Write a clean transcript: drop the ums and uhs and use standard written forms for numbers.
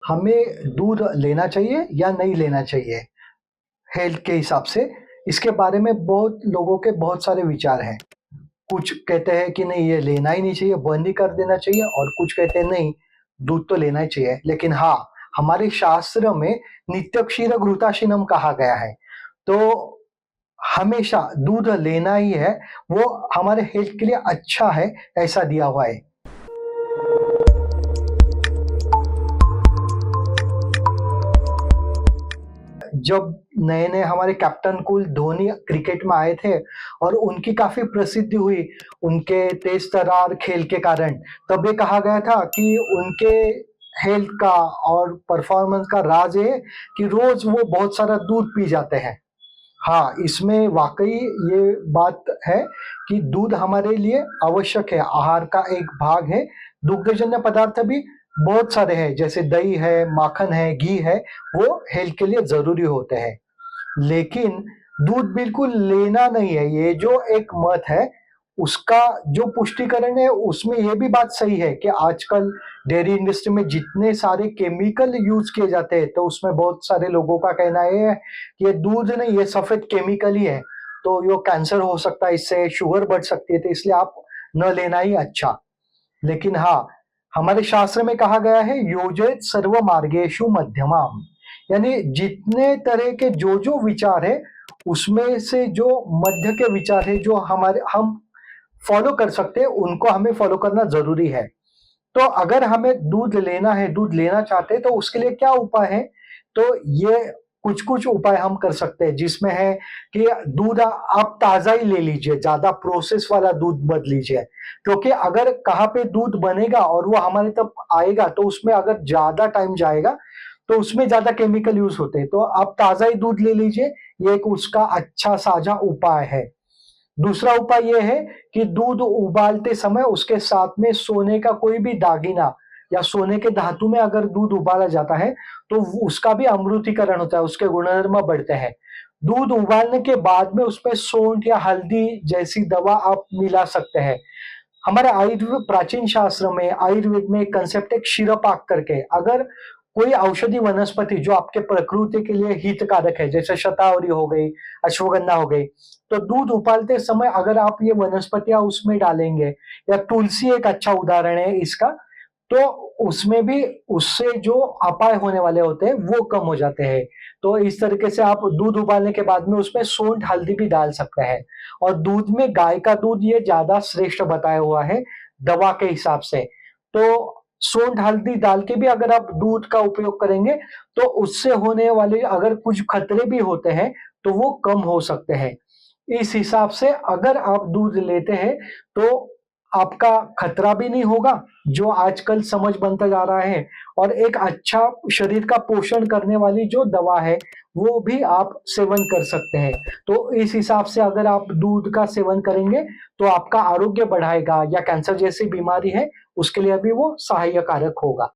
हमें दूध लेना चाहिए या नहीं लेना चाहिए हेल्थ के हिसाब से, इसके बारे में बहुत लोगों के बहुत सारे विचार हैं। कुछ कहते हैं कि नहीं ये लेना ही नहीं चाहिए, बंद ही कर देना चाहिए, और कुछ कहते हैं नहीं दूध तो लेना ही चाहिए। लेकिन हाँ, हमारे शास्त्र में नित्य क्षीर घृताशीनम कहा गया है, तो हमेशा दूध लेना ही है, वो हमारे हेल्थ के लिए अच्छा है, ऐसा दिया हुआ है। जब नए-नए हमारे कैप्टन कूल धोनी क्रिकेट में आए थे और उनकी काफ़ी प्रसिद्धि हुई, उनके तेज-तर्रार खेल के कारण, तब ये कहा गया था कि उनके हेल्थ का और परफॉर्मेंस का राज ये है कि रोज़ वो बहुत सारा दूध पी जाते हैं। हाँ, इसमें वाक़ई ये बात है कि दूध हमारे लिए आवश्यक है, आहार का एक भाग है। दुग्धजन्य पदार्थ भी बहुत सारे हैं, जैसे दही है, माखन है, घी है, वो हेल्थ के लिए ज़रूरी होते हैं। लेकिन दूध बिल्कुल लेना नहीं है, ये जो एक मत है, उसका जो पुष्टिकरण है, उसमें ये भी बात सही है कि आजकल डेयरी इंडस्ट्री में जितने सारे केमिकल यूज़ किए जाते हैं, तो उसमें बहुत सारे लोगों का कहना ये है कि ये दूध नहीं, ये सफ़ेद केमिकल ही है, तो यो कैंसर हो सकता है इससे, शुगर बढ़ सकती है, तो इसलिए आप न लेना ही अच्छा। लेकिन हाँ, हमारे शास्त्र में कहा गया है योजयत सर्व मार्गेषु मध्यमाम, यानी जितने तरह के जो विचार है उसमें से जो मध्य के विचार है जो हमारे हम फॉलो कर सकते हैं, उनको हमें फॉलो करना जरूरी है। तो अगर हमें दूध लेना है, दूध लेना चाहते हैं, तो उसके लिए क्या उपाय है? तो ये कुछ-कुछ उपाय हम कर सकते हैं, जिसमें है कि दूध आप ताज़ा ही ले लीजिए, ज़्यादा प्रोसेस वाला दूध मत लीजिए। क्योंकि अगर कहाँ पे दूध बनेगा और वो हमारे तक आएगा, तो उसमें अगर ज़्यादा टाइम जाएगा, तो उसमें ज़्यादा केमिकल यूज़ होते हैं। तो आप ताज़ा ही दूध ले लीजिए, ये एक उसका अच्छा साझा उपाय है। दूसरा उपाय ये है कि दूध उबालते समय उसके साथ में सोने का कोई भी दागिना या सोने के धातु में अगर दूध उबाला जाता है, तो उसका भी अमृतीकरण होता है, उसके गुणधर्म बढ़ते हैं। दूध उबालने के बाद में उसमें सोंठ या हल्दी जैसी दवा आप मिला सकते हैं। हमारे आयुर्वेद प्राचीन शास्त्र में, आयुर्वेद में एक कंसेप्ट है क्षीरपाक करके। अगर कोई औषधि वनस्पति जो आपके प्रकृति के लिए हितकारक है, जैसे शतावरी हो गई, अश्वगंधा हो गई, तो दूध उबालते समय अगर आप ये वनस्पतियां उसमें डालेंगे, या तुलसी एक अच्छा उदाहरण है इसका, तो उसमें भी उससे जो अपाय होने वाले होते हैं वो कम हो जाते हैं। तो इस तरीके से आप दूध उबालने के बाद में उसमें सोंठ हल्दी भी डाल सकते हैं। और दूध में गाय का दूध ये ज्यादा श्रेष्ठ बताया हुआ है दवा के हिसाब से। तो सोंठ हल्दी डाल के भी अगर आप दूध का उपयोग करेंगे, तो उससे होने वाले अगर कुछ खतरे भी होते हैं तो वो कम हो सकते हैं। इस हिसाब से अगर आप दूध लेते हैं तो आपका खतरा भी नहीं होगा, जो आजकल समझ बनता जा रहा है, और एक अच्छा शरीर का पोषण करने वाली जो दवा है, वो भी आप सेवन कर सकते हैं। तो इस हिसाब से अगर आप दूध का सेवन करेंगे, तो आपका आरोग्य बढ़ाएगा, या कैंसर जैसी बीमारी है, उसके लिए भी वो सहायकारक होगा।